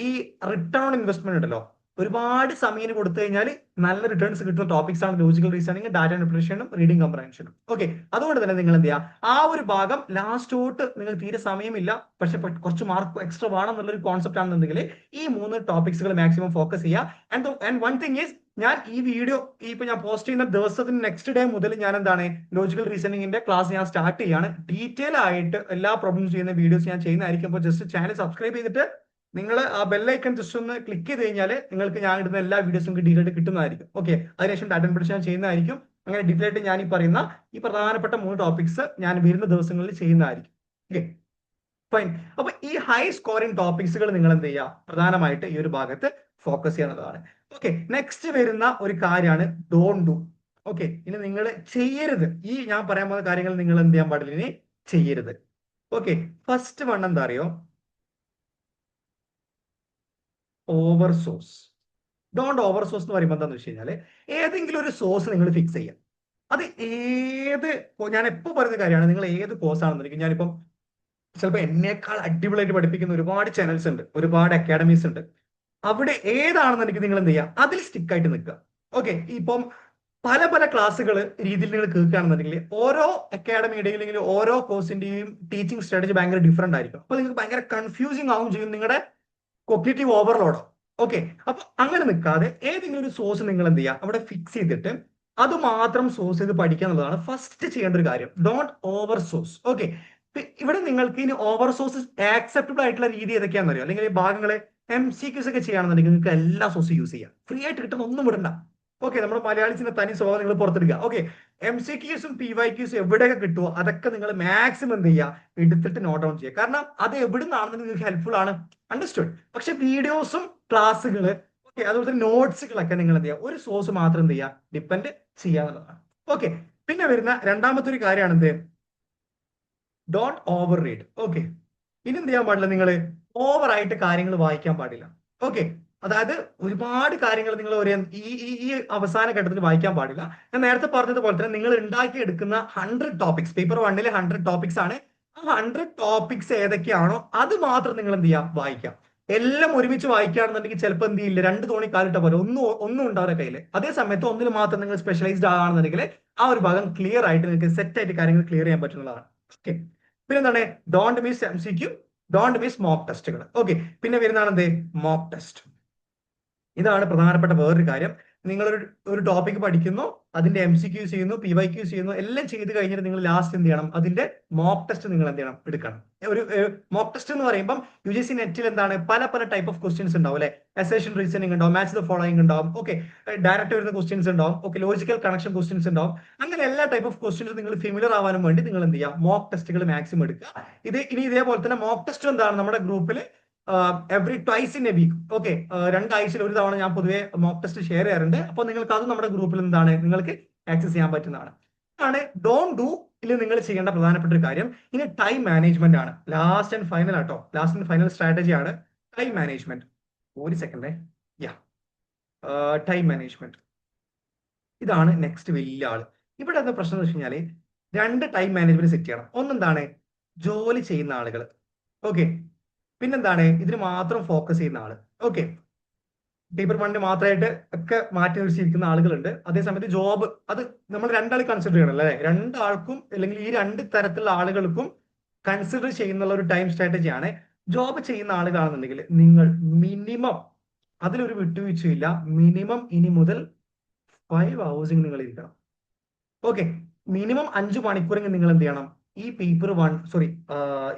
Speaker 1: ഈ റിട്ടേൺ ഓൺ ഇൻവെസ്റ്റ്മെന്റ് ഉണ്ടല്ലോ, ഒരുപാട് സമയം കൊടുത്തു കഴിഞ്ഞാൽ നല്ല റിട്ടേൺസ് കിട്ടുന്ന ടോപ്പിക്സ് ആണ് ലോജിക്കൽ റീസണിങ്, ഡാറ്റ ഇന്റർപ്രിട്ടേഷനും റീഡിംഗ് കംപ്രഹെൻഷനും. ഓക്കെ, അതുകൊണ്ട് തന്നെ നിങ്ങൾ എന്ത് ചെയ്യുക, ആ ഒരു ഭാഗം ലാസ്റ്റോട്ട് നിങ്ങൾ തീരെ സമയമില്ല പക്ഷെ കുറച്ച് മാർക്ക് എക്സ്ട്രാ വേണം എന്നുള്ളൊരു കോൺസെപ്റ്റ് ആണെന്നുണ്ടെങ്കിൽ ഈ 3 ടോപ്പിക്സുകൾ മാക്സിമം ഫോക്കസ് ചെയ്യുക. ആൻഡ് വൺ തിങ് ഈസ്, ഞാൻ ഈ വീഡിയോ ഇപ്പൊ ഞാൻ പോസ്റ്റ് ചെയ്യുന്ന ദിവസത്തിന് നെക്സ്റ്റ് ഡേ മുതൽ ഞാൻ എന്താണ് ലോജിക്കൽ റീസണിങ്ങിന്റെ ക്ലാസ് ഞാൻ സ്റ്റാർട്ട് ചെയ്യാണ്. ഡീറ്റെയിൽ ആയിട്ട് എല്ലാ പ്രോബ്ലംസ് ചെയ്യുന്ന വീഡിയോസ് ഞാൻ ചെയ്യുന്നതായിരിക്കും. അപ്പോൾ ജസ്റ്റ് ചാനൽ സബ്സ്ക്രൈബ് ചെയ്തിട്ട് നിങ്ങൾ ആ ബെല്ലൈക്കൺ ജസ്റ്റ് ഒന്ന് ക്ലിക്ക് ചെയ്ത് കഴിഞ്ഞാൽ നിങ്ങൾക്ക് ഞാൻ ഇടുന്ന എല്ലാ വീഡിയോസും ഡീറ്റെയിൽ ആയിട്ട് കിട്ടുന്നതായിരിക്കും. ഓക്കെ, അതിനുശേഷം ഡാറ്റ ഇന്റർപ്രിട്ടേഷൻ ഞാൻ ചെയ്യുന്നതായിരിക്കും. അങ്ങനെ ഡീറ്റെയിൽ ആയിട്ട് ഞാൻ ഈ പറയുന്ന ഈ പ്രധാനപ്പെട്ട 3 ടോപ്പിക്സ് ഞാൻ വരുന്ന ദിവസങ്ങളിൽ ചെയ്യുന്നതായിരിക്കും. Okay, fine. അപ്പൊ ഈ ഹൈ സ്കോറിംഗ് ടോപ്പിക്സുകൾ നിങ്ങൾ എന്ത് ചെയ്യുക, പ്രധാനമായിട്ട് ഈ ഒരു ഭാഗത്ത് ഫോക്കസ് ചെയ്യുന്നതാണ്. ഓക്കെ, നെക്സ്റ്റ് വരുന്ന ഒരു കാര്യമാണ് ഡോണ്ട് ഡു. ഓക്കെ, ഇനി നിങ്ങൾ ചെയ്യരുത്, ഈ ഞാൻ പറയാൻ പോകുന്ന കാര്യങ്ങൾ നിങ്ങൾ എന്ത് ചെയ്യാൻ പാടില്ല, ഇനി ചെയ്യരുത്. ഓക്കെ, ഫസ്റ്റ് വൺ എന്താ അറിയോ, over source. Don't over source എന്ന് പറയുമ്പോൾ എന്താണെന്ന് വെച്ച് കഴിഞ്ഞാൽ ഏതെങ്കിലും ഒരു സോഴ്സ് നിങ്ങൾ ഫിക്സ് ചെയ്യാം. അത് ഏത്, ഞാൻ എപ്പോൾ പറയുന്ന കാര്യമാണ്, നിങ്ങൾ ഏത് കോഴ്സ് ആണെന്നുണ്ടെങ്കിൽ, ഞാനിപ്പം ചിലപ്പോൾ എന്നേക്കാൾ അടിപൊളിയായിട്ട് പഠിപ്പിക്കുന്ന ഒരുപാട് ചാനൽസ് ഉണ്ട്, ഒരുപാട് അക്കാഡമീസ് ഉണ്ട്. അവിടെ ഏതാണെന്നുണ്ടെങ്കിൽ നിങ്ങൾ എന്ത് ചെയ്യുക, അതിൽ സ്റ്റിക്ക് ആയിട്ട് നിൽക്കുക. ഓക്കെ, ഇപ്പം പല പല ക്ലാസ്സുകൾ രീതിയിൽ നിങ്ങൾ കേൾക്കുകയാണെന്നുണ്ടെങ്കിൽ ഓരോ അക്കാഡമിയുടെയും അല്ലെങ്കിൽ ഓരോ കോഴ്സിന്റെയും ടീച്ചിങ് സ്ട്രാറ്റജി ഭയങ്കര ഡിഫറെന്റ് ആയിരിക്കും. അപ്പൊ നിങ്ങൾക്ക് ഭയങ്കര കൺഫ്യൂസിങ് ആവും ചെയ്യും, നിങ്ങളുടെ കോഗ്നിറ്റീവ് ഓവർലോഡ്. ഓക്കെ, അപ്പൊ അങ്ങനെ നിൽക്കാതെ ഏതെങ്കിലും ഒരു സോഴ്സ് നിങ്ങൾ എന്ത് ചെയ്യുക, അവിടെ ഫിക്സ് ചെയ്തിട്ട് അത് മാത്രം സോഴ്സ് ചെയ്ത് പഠിക്കുക എന്നുള്ളതാണ് ഫസ്റ്റ് ചെയ്യേണ്ട ഒരു കാര്യം. Don't over source. ഓക്കെ, ഇവിടെ നിങ്ങൾക്ക് ഇനി ഓവർ സോഴ്സ് ആക്സെപ്റ്റബിൾ ആയിട്ടുള്ള രീതി ഏതൊക്കെയാണെന്ന് അറിയോ, അല്ലെങ്കിൽ ഈ ഭാഗങ്ങളെ MCQs ഒക്കെ ചെയ്യുകയാണെന്നുണ്ടെങ്കിൽ നിങ്ങൾക്ക് എല്ലാ സോഴ്സും യൂസ് ചെയ്യാം, ഫ്രീ ആയിട്ട് കിട്ടുന്ന ഒന്നും വിടണ്ട. ഓക്കെ, നമ്മുടെ മലയാളീസിന്റെ തനി സ്വഭാവം നിങ്ങൾ പുറത്തെടുക്കുക. ഓക്കെ, MCQസും PYQസും എവിടെയൊക്കെ കിട്ടുമോ അതൊക്കെ നിങ്ങൾ മാക്സിമം എന്ത് ചെയ്യുക, എടുത്തിട്ട് നോട്ട് ഡൗൺ ചെയ്യുക. കാരണം അത് എവിടുന്നാണെന്ന് നിങ്ങൾക്ക് ഹെൽപ്ഫുൾ ആണ്. അണ്ടർസ്റ്റുഡ്. പക്ഷെ വീഡിയോസും ക്ലാസ്സുകൾ, ഓക്കെ, അതുപോലെ തന്നെ നോട്ട്സുകളൊക്കെ നിങ്ങൾ എന്ത് ചെയ്യുക, ഒരു സോഴ്സ് മാത്രം എന്ത് ചെയ്യുക, ഡിപ്പെൻഡ് ചെയ്യാന്നുള്ളതാണ്. ഓക്കെ, പിന്നെ വരുന്ന രണ്ടാമത്തെ ഒരു കാര്യമാണ് എന്ത്, ഡോണ്ട് ഓവർ റീഡ്. ഓക്കെ, ഇനി എന്ത് ചെയ്യാൻ പാടില്ല, നിങ്ങൾ ഓവറായിട്ട് കാര്യങ്ങൾ വായിക്കാൻ പാടില്ല. ഓക്കെ, അതായത് ഒരുപാട് കാര്യങ്ങൾ നിങ്ങൾ ഈ അവസാന ഘട്ടത്തിൽ വായിക്കാൻ പാടില്ല. ഞാൻ നേരത്തെ പറഞ്ഞതുപോലെ തന്നെ നിങ്ങൾ ഉണ്ടാക്കിയെടുക്കുന്ന 100 ടോപ്പിക്സ്, പേപ്പർ 1 100 ടോപ്പിക്സ് ആണ്. ആ 100 ടോപ്പിക്സ് ഏതൊക്കെയാണോ അത് മാത്രം നിങ്ങൾ എന്ത് ചെയ്യാം, വായിക്കാം. എല്ലാം ഒരുമിച്ച് വായിക്കുകയാണെന്നുണ്ടെങ്കിൽ ചിലപ്പോൾ എന്ത് ചെയ്യില്ല, 2 തോണി കാലിട്ട പോലെ ഒന്നും ഉണ്ടാവില്ല കയ്യിൽ. അതേ സമയത്ത് ഒന്നിൽ മാത്രം നിങ്ങൾ സ്പെഷ്യലൈസ്ഡ് ആണെന്നുണ്ടെങ്കിൽ ആ ഒരു ഭാഗം ക്ലിയർ ആയിട്ട് നിങ്ങൾക്ക് സെറ്റ് ആയിട്ട് കാര്യങ്ങൾ ക്ലിയർ ചെയ്യാൻ പറ്റുന്നതാണ്. ഓക്കെ, പിന്നെ എന്താണ്, don't miss MCQ, don't miss mock ടെസ്റ്റുകൾ. ഓക്കെ, പിന്നെ വരുന്നതാണ് എന്ത്, മോക്ക് ടെസ്റ്റ്. ഇതാണ് പ്രധാനപ്പെട്ട വേറൊരു കാര്യം. നിങ്ങളൊരു ഒരു ടോപ്പിക് പഠിക്കുന്നു, അതിന്റെ MCQs ചെയ്യുന്നു, PYQs ചെയ്യുന്നു, എല്ലാം ചെയ്ത് കഴിഞ്ഞിട്ട് നിങ്ങൾ ലാസ്റ്റ് എന്ത് ചെയ്യണം, അതിന്റെ മോക്ക് ടെസ്റ്റ് നിങ്ങൾ എന്ത് ചെയ്യണം, എടുക്കണം. ഒരു മോക്ക് ടെസ്റ്റ് എന്ന് പറയുമ്പോൾ UGC നെറ്റിൽ എന്താണ് പല പല ടൈപ്പ് ഓഫ് ക്വസ്റ്റ്യൻസ് ഉണ്ടാവും അല്ലെ. അസേഷൻ റീസണിംഗ് ഉണ്ടാവും, മാച്ച് ദ ഫോളോയിങ് ഉണ്ടാവും, ഓക്കെ, ഡയറക്റ്റ് വരുന്ന ക്വസ്റ്റ്യൻസ് ഉണ്ടാവും, ഓക്കെ, ലോജിക്കൽ കണക്ഷൻ ക്വസ്റ്റ്യൻസ് ഉണ്ടാവും. അങ്ങനെ എല്ലാ ടൈപ്പ് ഓഫ് ക്വസ്റ്റ്യൻസ് നിങ്ങൾ ഫെമിലിയർ ആവാനും വേണ്ടി നിങ്ങൾ എന്ത് ചെയ്യുക, മോക്ക് ടെസ്റ്റുകൾ മാക്സിമം എടുക്കുക. ഇനി ഇതേപോലെ തന്നെ മോക്ക് ടെസ്റ്റ് എന്താണ് നമ്മുടെ ഗ്രൂപ്പിൽ every twice in a week, okay, 2 ആഴ്ചയിൽ ഒരു തവണ ഞാൻ പൊതുവെ മോക്ക് ടെസ്റ്റ് ഷെയർ ചെയ്യാറുണ്ട്. അപ്പോൾ നിങ്ങൾക്ക് അത് നമ്മുടെ ഗ്രൂപ്പിൽ എന്താണ് നിങ്ങൾക്ക് ആക്സസ് ചെയ്യാൻ പറ്റുന്നതാണ്. ആണ് ഡോണ്ട് ഡു ഇതിൽ നിങ്ങൾ ചെയ്യേണ്ട പ്രധാനപ്പെട്ട ഒരു കാര്യം. ഇനി ടൈം മാനേജ്മെന്റ് ആണ് ലാസ്റ്റ് ആൻഡ് ഫൈനൽ ആട്ടോ. ലാസ്റ്റ് ആൻഡ് ഫൈനൽ സ്ട്രാറ്റജി ആണ് ടൈം മാനേജ്മെന്റ്. ഒരു സെക്കൻഡ്, യാ, ടൈം മാനേജ്മെന്റ് ഇതാണ് നെക്സ്റ്റ് വലിയ ആള്. ഇവിടെ എന്താ പ്രശ്നം എന്ന് വെച്ച് കഴിഞ്ഞാല് 2 ടൈം മാനേജ്മെന്റ് സെറ്റ് ചെയ്യണം. ഒന്നെന്താണ് ജോലി ചെയ്യുന്ന ആളുകൾ, ഓക്കെ, പിന്നെന്താണ് ഇതിന് മാത്രം ഫോക്കസ് ചെയ്യുന്ന ആള്, ഓക്കെ, പേപ്പർ 1 മാത്രമായിട്ട് ഒക്കെ മാറ്റി നിർത്തിയിരിക്കുന്ന ആളുകളുണ്ട്. അതേസമയത്ത് ജോബ്, അത് നമ്മൾ രണ്ടാൾ കൺസിഡർ ചെയ്യണം അല്ലെ. രണ്ടാൾക്കും അല്ലെങ്കിൽ ഈ 2 തരത്തിലുള്ള ആളുകൾക്കും കൺസിഡർ ചെയ്യുന്ന ഒരു ടൈം സ്ട്രാറ്റജിയാണ്. ജോബ് ചെയ്യുന്ന ആളുകളാണെന്നുണ്ടെങ്കിൽ നിങ്ങൾ മിനിമം, അതിലൊരു വിട്ടുവീഴ്ചയില്ല, മിനിമം ഇനി മുതൽ 5 hours നിങ്ങൾ ഇരിക്കണം. ഓക്കെ, മിനിമം 5 മണിക്കൂറെങ്കിൽ നിങ്ങൾ എന്ത് ചെയ്യണം, ഈ പേപ്പർ 1, സോറി,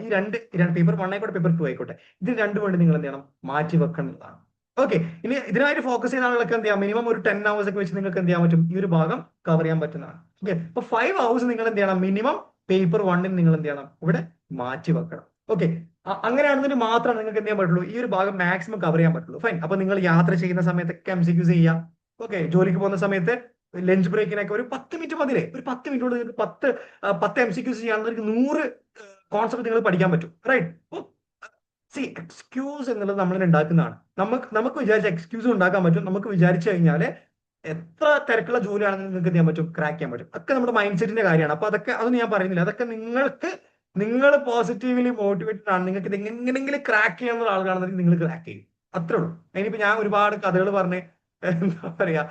Speaker 1: ഈ രണ്ട് പേപ്പർ 1 ആയിക്കോട്ടെ, പേപ്പർ 2 ആയിക്കോട്ടെ, ഇതിന് രണ്ടു വേണ്ടി നിങ്ങൾ എന്ത് ചെയ്യണം, മാറ്റി വെക്കേണ്ടതാണ്. ഓക്കെ, ഇനി ഇതിനായിട്ട് ഫോക്കസ് ചെയ്യുന്ന ആളുകൾക്ക് എന്ത് ചെയ്യാം, മിനിമം ഒരു 10 hours ഒക്കെ വെച്ച് നിങ്ങൾക്ക് എന്ത് ചെയ്യാൻ പറ്റും, ഈ ഒരു ഭാഗം കവർ ചെയ്യാൻ പറ്റുന്നതാണ്. ഓക്കെ, അപ്പൊ 5 hours നിങ്ങൾ എന്ത് ചെയ്യണം, മിനിമം പേപ്പർ 1 നിങ്ങൾ എന്ത് ചെയ്യണം, ഇവിടെ മാറ്റി വെക്കണം. ഓക്കെ, അങ്ങനെയാണെന്നുണ്ടെങ്കിൽ മാത്രമാണ് നിങ്ങൾക്ക് എന്ത് ചെയ്യാൻ പറ്റുള്ളൂ, ഈ ഒരു ഭാഗം മാക്സിമം കവർ ചെയ്യാൻ പറ്റുള്ളൂ. ഫൈൻ. അപ്പൊ നിങ്ങൾ യാത്ര ചെയ്യുന്ന സമയത്തൊക്കെ MCQs ചെയ്യാം. ഓക്കെ, ജോലിക്ക് പോകുന്ന സമയത്ത് ലഞ്ച് ബ്രേക്കിനൊക്കെ ഒരു 10 മിനിറ്റ് മതിലേ, ഒരു 10 മിനിറ്റ് കൊണ്ട് നിങ്ങൾക്ക് 10 MCQs ചെയ്യാണെങ്കിൽ 100 കോൺസെപ്റ്റ് നിങ്ങൾ പഠിക്കാൻ പറ്റും. റൈറ്റ്. സി, എക്സ്ക്യൂസ് എന്നുള്ളത് നമ്മൾ ഉണ്ടാക്കുന്നതാണ്. നമുക്ക് വിചാരിച്ച എക്സ്ക്യൂസ് ഉണ്ടാക്കാൻ പറ്റും. നമുക്ക് വിചാരിച്ചു കഴിഞ്ഞാൽ എത്ര തിരക്കുള്ള ജോലിയാണെന്ന് നിങ്ങൾക്ക് ചെയ്യാൻ പറ്റും, ക്രാക്ക് ചെയ്യാൻ പറ്റും. ഒക്കെ നമ്മുടെ മൈൻഡ് സെറ്റിന്റെ കാര്യമാണ്. അപ്പൊ അതൊന്നും ഞാൻ പറയുന്നില്ല. അതൊക്കെ നിങ്ങൾ പോസിറ്റീവ്ലി മോട്ടിവേറ്റഡ് ആണ്, നിങ്ങൾക്ക് ഇത് എങ്ങനെയെങ്കിലും ക്രാക്ക് ചെയ്യാനുള്ള ആളുകളാണെന്നുണ്ടെങ്കിൽ നിങ്ങൾ ക്രാക്ക് ചെയ്യും. അത്രേ ഉള്ളൂ. അതിനിപ്പോ ഞാൻ ഒരുപാട് കഥകൾ പറഞ്ഞ് എന്താ പറയാ,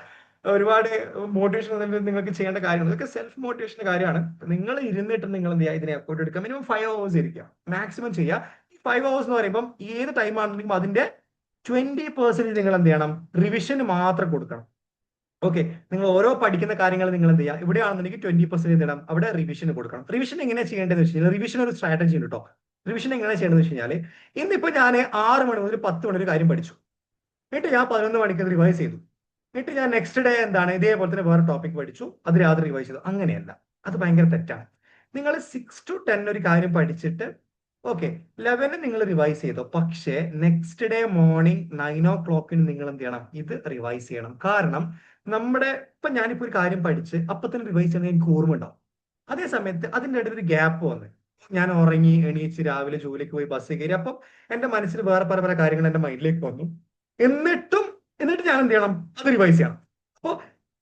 Speaker 1: ഒരുപാട് മോട്ടിവേഷൻ നിങ്ങൾക്ക് ചെയ്യേണ്ട കാര്യങ്ങൾ, ഇതൊക്കെ സെൽഫ് മോട്ടിവേഷന്റെ കാര്യമാണ്. നിങ്ങൾ ഇരുന്നിട്ട് നിങ്ങൾ എന്ത് ചെയ്യുക, ഇതിനെ എഫോർട്ട് എടുക്കുക. മിനിമം 5 hours ഇരിക്കുക, മാക്സിമം ചെയ്യുക. 5 hours എന്ന് പറയുമ്പോൾ ഏത് ടൈം ആണെന്നുണ്ടെങ്കിൽ അതിന്റെ 20% നിങ്ങൾ എന്ത് ചെയ്യണം, റിവിഷന് മാത്രം കൊടുക്കണം. ഓക്കെ, നിങ്ങൾ ഓരോ പഠിക്കുന്ന കാര്യങ്ങൾ നിങ്ങൾ എന്ത് ചെയ്യുക, ഇവിടെയാണെന്നുണ്ടെങ്കിൽ 20% ഇടണം, അവിടെ റിവിഷന് കൊടുക്കണം. റിവിഷൻ എങ്ങനെ ചെയ്യേണ്ടതെന്ന് വെച്ച് കഴിഞ്ഞാൽ, റിവിഷൻ ഒരു സ്ട്രാറ്റജി ഉണ്ട് കേട്ടോ. റിവിഷൻ എങ്ങനെ ചെയ്യേണ്ടതെന്ന് വെച്ച് കഴിഞ്ഞാൽ, ഇന്നിപ്പോ ഞാൻ 6 മണി മുതൽ 10 മണി ഒരു കാര്യം പഠിച്ചു, എന്നിട്ട് ഞാൻ 11 മണിക്ക് റിവൈസ് ചെയ്തു, എന്നിട്ട് ഞാൻ നെക്സ്റ്റ് ഡേ എന്താണ് ഇതേപോലെ തന്നെ വേറെ ടോപ്പിക് പഠിച്ചു, അത് രാത്രി റിവൈസ് ചെയ്തു. അങ്ങനെയല്ല, അത് ഭയങ്കര തെറ്റാണ്. നിങ്ങൾ 6 to 10 ഒരു കാര്യം പഠിച്ചിട്ട് ഓക്കെ 11 നിങ്ങൾ റിവൈസ് ചെയ്തോ, പക്ഷേ നെക്സ്റ്റ് ഡേ മോർണിംഗ് 9 o'clock നിങ്ങൾ എന്ത് ചെയ്യണം, ഇത് റിവൈസ് ചെയ്യണം. കാരണം ഇപ്പൊ ഞാനിപ്പോ ഒരു കാര്യം പഠിച്ച് അപ്പൊ തന്നെ റിവൈസ് ചെയ്യുന്നത് എനിക്ക് ഓർമ്മ ഉണ്ടാവും. അതേ സമയത്ത് അതിൻ്റെ ഇടയിൽ ഒരു ഗ്യാപ്പ് വന്ന് ഞാൻ ഉറങ്ങി എണീച്ച് രാവിലെ ജോലിക്ക് പോയി ബസ് കയറി, അപ്പം എന്റെ മനസ്സിൽ വേറെ പല പല കാര്യങ്ങൾ എന്റെ മൈൻഡിലേക്ക് വന്നു. എന്നിട്ട് ഞാൻ എന്ത് ചെയ്യണം, അത് റിവൈസ് ചെയ്യണം. അപ്പോൾ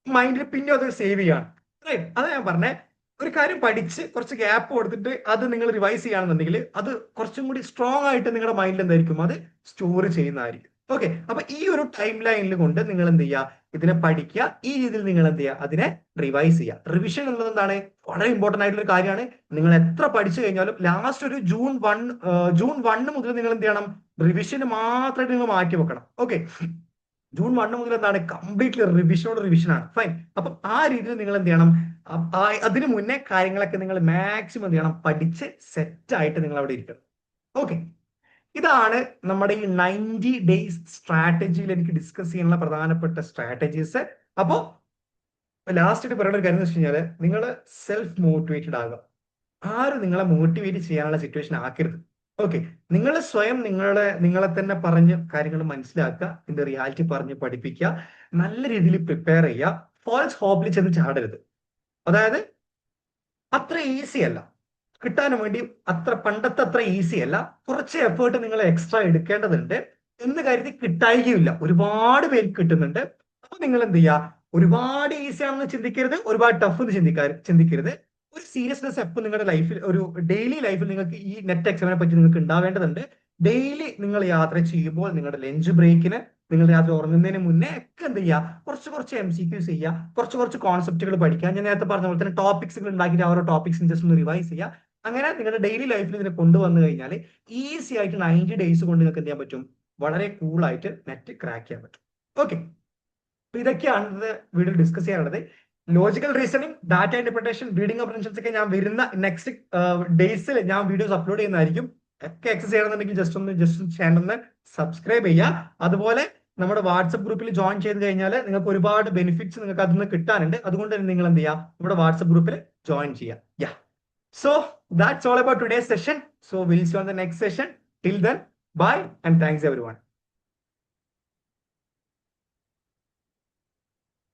Speaker 1: മൈൻഡിൽ പിന്നെ അത് സേവ് ചെയ്യാണ്. റൈറ്റ്. അതാ ഞാൻ പറഞ്ഞേ, ഒരു കാര്യം പഠിച്ച് കുറച്ച് ഗ്യാപ്പ് കൊടുത്തിട്ട് അത് നിങ്ങൾ റിവൈസ് ചെയ്യുകയാണെന്നുണ്ടെങ്കിൽ അത് കുറച്ചും കൂടി സ്ട്രോങ് ആയിട്ട് നിങ്ങളുടെ മൈൻഡിൽ എന്തായിരിക്കും, അത് സ്റ്റോർ ചെയ്യുന്നതായിരിക്കും. ഓക്കെ, അപ്പൊ ഈ ഒരു ടൈം ലൈനിൽ കൊണ്ട് നിങ്ങൾ എന്ത് ചെയ്യുക, ഇതിനെ പഠിക്കുക. ഈ രീതിയിൽ നിങ്ങൾ എന്ത് ചെയ്യുക, അതിനെ റിവൈസ് ചെയ്യുക. റിവിഷൻ എന്നുള്ളത് എന്താണ്, വളരെ ഇമ്പോർട്ടന്റ് ആയിട്ടുള്ള ഒരു കാര്യമാണ്. നിങ്ങൾ എത്ര പഠിച്ചു കഴിഞ്ഞാലും ലാസ്റ്റ് ഒരു ജൂൺ 1 മുതൽ നിങ്ങൾ എന്ത് ചെയ്യണം, റിവിഷന് മാത്രമായിട്ട് നിങ്ങൾ മാറ്റി വെക്കണം. ഓക്കെ, ജൂൺ 1 മുതൽ എന്താണ് കംപ്ലീറ്റ്ലി റിവിഷനാണ്. ഫൈൻ. അപ്പം ആ രീതിയിൽ നിങ്ങൾ എന്ത് ചെയ്യണം, അതിനു മുന്നേ കാര്യങ്ങളൊക്കെ നിങ്ങൾ മാക്സിമം എന്ത് ചെയ്യണം, പഠിച്ച് സെറ്റ് ആയിട്ട് നിങ്ങൾ അവിടെ ഇരിക്കണം. ഓക്കെ, ഇതാണ് നമ്മുടെ ഈ 90 days സ്ട്രാറ്റജിയിൽ എനിക്ക് ഡിസ്കസ് ചെയ്യാനുള്ള പ്രധാനപ്പെട്ട സ്ട്രാറ്റജീസ്. അപ്പോ ലാസ്റ്റ് പറയുന്ന ഒരു കാര്യം എന്ന് വെച്ച് കഴിഞ്ഞാൽ, നിങ്ങൾ സെൽഫ് മോട്ടിവേറ്റഡ് ആകുക. ആരും നിങ്ങളെ മോട്ടിവേറ്റ് ചെയ്യാനുള്ള സിറ്റുവേഷൻ ആക്കരുത്. ഓക്കെ, നിങ്ങൾ സ്വയം നിങ്ങളെ തന്നെ പറഞ്ഞ് കാര്യങ്ങൾ മനസ്സിലാക്കുക, ഇതിന്റെ റിയാലിറ്റി പറഞ്ഞ് പഠിപ്പിക്കുക, നല്ല രീതിയിൽ പ്രിപ്പയർ ചെയ്യുക. ഫോൾസ് ഹോപ്പിൽ ചെന്ന് ചാടരുത്. അതായത് അത്ര ഈസി അല്ല കിട്ടാനും വേണ്ടി, പണ്ടത്തെ അത്ര ഈസി അല്ല. കുറച്ച് എഫേർട്ട് നിങ്ങൾ എക്സ്ട്രാ എടുക്കേണ്ടതുണ്ട് എന്ന് കരുതി കിട്ടായികയില്ല. ഒരുപാട് പേര് കിട്ടുന്നുണ്ട്. അപ്പൊ നിങ്ങൾ എന്ത് ചെയ്യുക, ഒരുപാട് ഈസി ആണെന്ന് ചിന്തിക്കരുത്, ഒരുപാട് ടഫ് എന്ന് ചിന്തിക്കരുത്. ഒരു സീരിയസ്നെസ് എപ്പോൾ നിങ്ങളുടെ ലൈഫിൽ, ഒരു ഡെയിലി ലൈഫിൽ നിങ്ങൾക്ക് ഈ നെറ്റ് എക്സാമിനെ പറ്റി നിങ്ങൾക്ക് ഉണ്ടാവേണ്ടതുണ്ട്. ഡെയിലി നിങ്ങൾ യാത്ര ചെയ്യുമ്പോൾ, നിങ്ങളുടെ ലഞ്ച് ബ്രേക്കിന്, നിങ്ങൾ രാത്രി ഉറങ്ങുന്നതിന് മുന്നേ ഒക്കെ എന്ത് ചെയ്യുക, കുറച്ച് MCQs ചെയ്യുക, കുറച്ച് കോൺസെപ്റ്റുകൾ പഠിക്കുക. ഞാൻ നേരത്തെ പറഞ്ഞ പോലെ തന്നെ ടോപ്പിക്സുകൾ ഉണ്ടാക്കിയിട്ട് ഓരോ ടോപ്പിക്സ് ജസ്റ്റ് ഒന്ന് റിവൈസ് ചെയ്യുക. അങ്ങനെ നിങ്ങളുടെ ഡെയിലി ലൈഫിൽ ഇതിനെ കൊണ്ടുവന്നു കഴിഞ്ഞാൽ ഈസി ആയിട്ട് 90 days കൊണ്ട് നിങ്ങൾക്ക് എന്ത് ചെയ്യാൻ പറ്റും, വളരെ കൂളായിട്ട് നെറ്റ് ക്രാക്ക് ചെയ്യാൻ പറ്റും. ഓക്കെ, അപ്പൊ ഇതൊക്കെയാണ് വീഡിയോ ഡിസ്കസ് ചെയ്യാനുള്ളത്. Logical reasoning, data interpretation, reading comprehensions ഒക്കെ ഞാൻ വരുന്ന നെക്സ്റ്റ് ഡേയ്സിൽ ഞാൻ വീഡിയോസ് അപ്ലോഡ് ചെയ്യുന്നതായിരിക്കും. ഒക്കെ എക്സസ് ചെയ്യണമെന്നുണ്ടെങ്കിൽ ജസ്റ്റ് ചാനൽ ഒന്ന് സബ്സ്ക്രൈബ് ചെയ്യുക. അതുപോലെ നമ്മുടെ വാട്സപ്പ് ഗ്രൂപ്പിൽ ജോയിൻ ചെയ്ത് കഴിഞ്ഞാൽ നിങ്ങൾക്ക് ഒരുപാട് ബെനിഫിറ്റ്സ് നിങ്ങൾക്ക് അതിൽ നിന്ന് കിട്ടാനുണ്ട്. അതുകൊണ്ട് തന്നെ നിങ്ങൾ എന്ത് ചെയ്യുക, നമ്മുടെ വാട്സപ്പ് ഗ്രൂപ്പിൽ ജോയിൻ ചെയ്യുക. Yeah, so that's all about today's session. So will see on the next session. Till then, bye and thanks everyone.